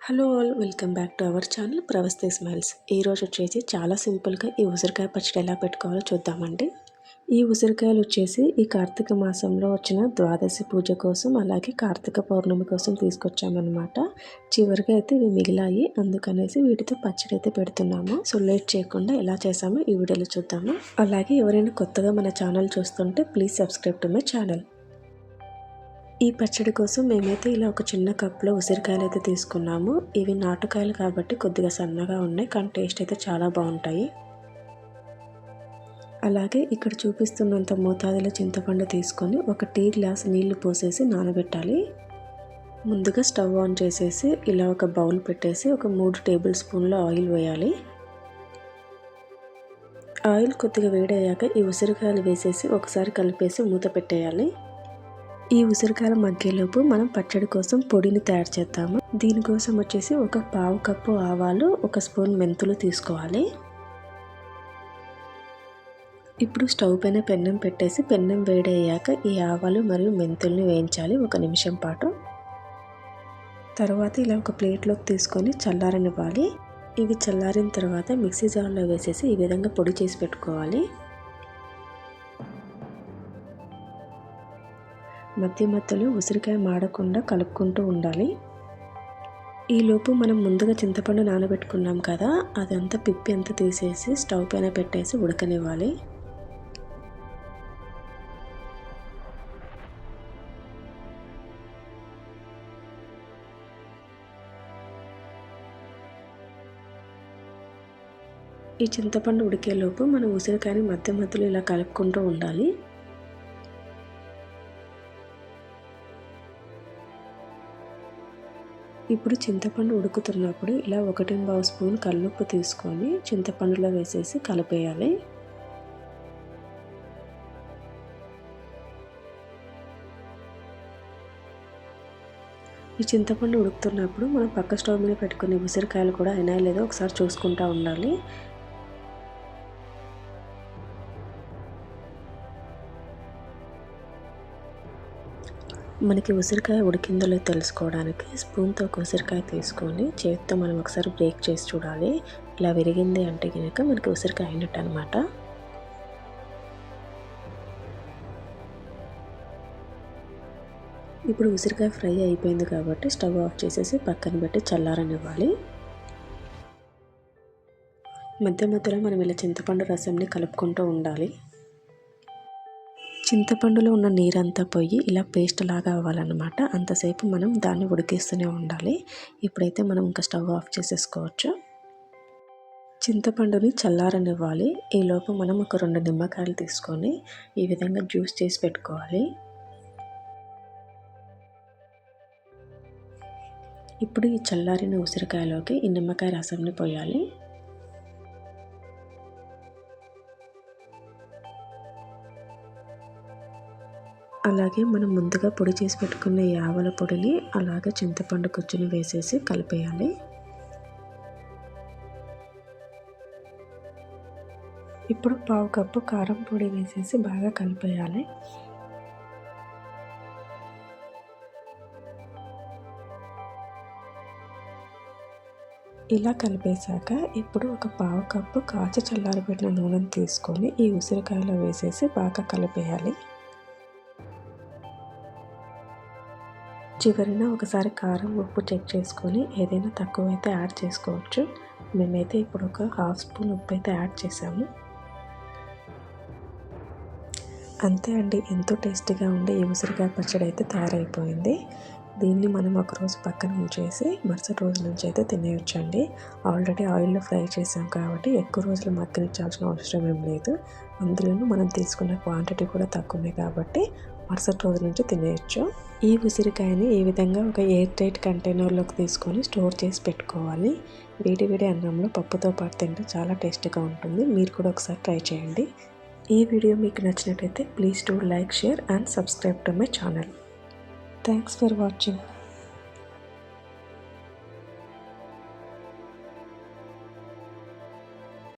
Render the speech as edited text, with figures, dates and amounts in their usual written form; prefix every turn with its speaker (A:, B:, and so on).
A: Hello all, welcome back to our channel ప్రవస్తే smiles. ఈరోజు వచ్చేసి చాలా సింపుల్గా ఈ ఉసిరికాయ పచ్చడి ఎలా పెట్టుకోవాలో చూద్దామండి. ఈ ఉసిరికాయలు వచ్చేసి ఈ కార్తీక మాసంలో వచ్చిన ద్వాదశి పూజ కోసం, అలాగే కార్తీక పౌర్ణమి కోసం తీసుకొచ్చామన్నమాట. చివరిగా అయితే ఇవి మిగిలాయి, అందుకనేసి వీటితో పచ్చడి అయితే పెడుతున్నాము. సో లేట్ చేయకుండా ఎలా చేసామో ఈ వీడియోలో చూద్దాము. అలాగే ఎవరైనా కొత్తగా మన ఛానల్ చూస్తుంటే please subscribe to my channel. ఈ పచ్చడి కోసం మేమైతే ఇలా ఒక చిన్న కప్లో ఉసిరికాయలు అయితే తీసుకున్నాము. ఇవి నాటుకాయలు కాబట్టి కొద్దిగా సన్నగా ఉన్నాయి, కానీ టేస్ట్ అయితే చాలా బాగుంటాయి. అలాగే ఇక్కడ చూపిస్తున్నంత మోతాదులో చింతపండు తీసుకొని ఒక టీ గ్లాస్ నీళ్లు పోసేసి నానబెట్టాలి. ముందుగా స్టవ్ ఆన్ చేసేసి ఇలా ఒక బౌల్ పెట్టేసి ఒక 3 టేబుల్ స్పూన్ల ఆయిల్ వేయాలి. ఆయిల్ కొద్దిగా వేడయ్యాక ఈ ఉసిరికాయలు వేసేసి ఒకసారి కలిపేసి మూత పెట్టేయాలి. ఈ ఉసిరికాయల మగ్గేలోపు మనం పచ్చడి కోసం పొడిని తయారు చేద్దాము. దీనికోసం వచ్చేసి ఒక పావు కప్పు ఆవాలు, 1 స్పూన్ మెంతులు తీసుకోవాలి. ఇప్పుడు స్టవ్ పైన పెన్నం పెట్టేసి పెన్నం వేడయ్యాక ఈ ఆవాలు మరియు మెంతుల్ని వేయించాలి 1 నిమిషం పాటు. తర్వాత ఇలా ఒక ప్లేట్లోకి తీసుకొని చల్లారనివ్వాలి. ఇవి చల్లారిన తర్వాత మిక్సీ జార్లో వేసేసి ఈ విధంగా పొడి చేసి పెట్టుకోవాలి. మధ్యలో ఉసిరికాయ మాడకుండా కలుపుకుంటూ ఉండాలి. ఈలోపు మనం ముందుగా చింతపండు నానబెట్టుకున్నాం కదా, అదంతా పిప్పి అంతా తీసేసి స్టవ్ పైన పెట్టేసి ఉడకనివ్వాలి. ఈ చింతపండు ఉడికేలోపు మనం ఉసిరికాయని మధ్యలో ఇలా కలుపుకుంటూ ఉండాలి. ఇప్పుడు చింతపండు ఉడుకుతున్నప్పుడు ఇలా 1.5 స్పూన్ కల్లుప్పు తీసుకొని చింతపండులో వేసేసి కలిపేయాలి. ఈ చింతపండు ఉడుకుతున్నప్పుడు మనం పక్క స్టవ్ మీద పెట్టుకునే ఉసిరికాయలు కూడా అయినా లేదో ఒకసారి చూసుకుంటూ ఉండాలి. మనకి ఉసిరికాయ ఉడికిందో లేదో తెలుసుకోవడానికి స్పూన్తో ఒక ఉసిరికాయ తీసుకొని చేతితో మనం ఒకసారి బ్రేక్ చేసి చూడాలి. ఇలా విరిగింది అంటే కనుక మనకి ఉసిరికాయ అయినట్టు అనమాట. ఇప్పుడు ఉసిరికాయ ఫ్రై అయిపోయింది కాబట్టి స్టవ్ ఆఫ్ చేసేసి పక్కన పెట్టి చల్లారనివ్వాలి. మధ్యలో మనం ఇలా చింతపండు రసంని కలుపుకుంటూ ఉండాలి. చింతపండులో ఉన్న నీరంతా పోయి ఇలా పేస్ట్ లాగా అవ్వాలన్నమాట. అంతసేపు మనం దాన్ని ఉడికిస్తూనే ఉండాలి. ఇప్పుడైతే మనం ఇంకా స్టవ్ ఆఫ్ చేసేసుకోవచ్చు. చింతపండుని చల్లారనివ్వాలి. ఈలోపు మనం ఒక 2 నిమ్మకాయలు తీసుకొని ఈ విధంగా జ్యూస్ చేసి పెట్టుకోవాలి. ఇప్పుడు ఈ చల్లారిన ఉసిరికాయలోకి ఈ నిమ్మకాయ రసంని పోయాలి. అలాగే మనం ముందుగా పొడి చేసి పెట్టుకున్న ఈ ఆవల పొడిని అలాగే చింతపండు గుజ్జుని వేసేసి కలిపేయాలి. ఇప్పుడు పావు కప్పు కారం పొడి వేసేసి బాగా కలిపేయాలి. ఇలా కలిపేశాక ఇప్పుడు ఒక పావు కప్పు కాచి చల్లారబెట్టిన నూనెను తీసుకొని ఈ ఉసిరికాయలో వేసేసి బాగా కలిపేయాలి. చివరిన ఒకసారి కారం, ఉప్పు చెక్ చేసుకొని ఏదైనా తక్కువైతే యాడ్ చేసుకోవచ్చు. మేమైతే ఇప్పుడు ఒక 1/2 స్పూన్ ఉప్పు అయితే యాడ్ చేసాము. అంతే అండి, ఎంతో టేస్టీగా ఉండే ఈ ఉసిరికాయ పచ్చడి అయితే తయారైపోయింది. దీన్ని మనం ఒకరోజు పక్కన ఉంచేసి మరుసటి రోజు నుంచి అయితే తినేయొచ్చండి. ఆల్రెడీ ఆయిల్లో ఫ్రై చేసాం కాబట్టి ఎక్కువ రోజులు మగ్గనిచ్చాల్సిన అవసరం ఏం లేదు. అందులోనూ మనం తీసుకున్న క్వాంటిటీ కూడా తక్కువనే కాబట్టి మరుసటి రోజు నుంచి తినేయచ్చు. ఈ ఉసిరికాయని ఈ విధంగా ఒక ఎయిర్ టైట్ కంటైనర్లోకి తీసుకొని స్టోర్ చేసి పెట్టుకోవాలి. వేడి అన్నంలో పప్పుతో పాటు తింటే చాలా టేస్టీగా ఉంటుంది. మీరు కూడా ఒకసారి ట్రై చేయండి. ఈ వీడియో మీకు నచ్చినట్టయితే please do like, share and subscribe to my channel. Thanks for watching.